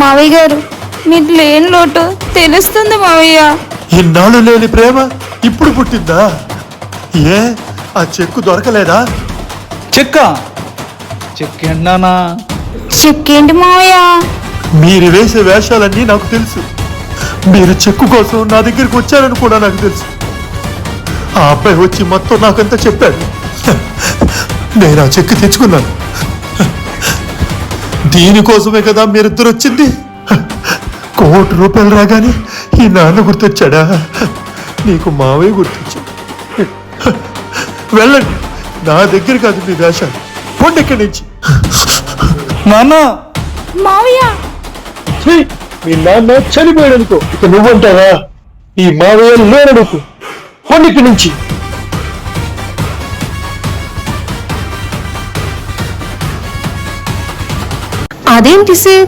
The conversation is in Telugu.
మావయ్య గారు మీరు లేని లోటు తెలుస్తుంది మావయ్య. ఇన్నాళ్ళు లేని ప్రేమ ఇప్పుడు పుట్టిందా? ఏ ఆ చెక్కు దొరకలేదా? చెక్కేండానా? చెక్కేంటి మావయ్య? మీరు వేసే వేషాలన్నీ నాకు తెలుసు. మీరు చెక్కు కోసం నా దగ్గరికి వచ్చారని కూడా నాకు తెలుసు. ఆ అబ్బాయి వచ్చి మొత్తం నాకంతా చెప్పాడు. నేను ఆ చెక్కు తెచ్చుకున్నాను. దీనికోసమే కదా మీరిద్దరు వచ్చింది. ₹1,00,00,000 రాగానే ఈ నాన్న గుర్తొచ్చాడా? నీకు మావయ్య గుర్తొచ్చాడు. వెళ్ళండి, నా దగ్గర కాదు మీ వేషాలు. పొండి ఇక్కడి నుంచి. నాన్న మావయ్య మీ నాన్న చనిపోయాడు అనుకో, ఇక నువ్వుంటావా? ఈ మావయ్య లేరనుకో, పొండి ఇక్కడి నుంచి. అదేంటి సార్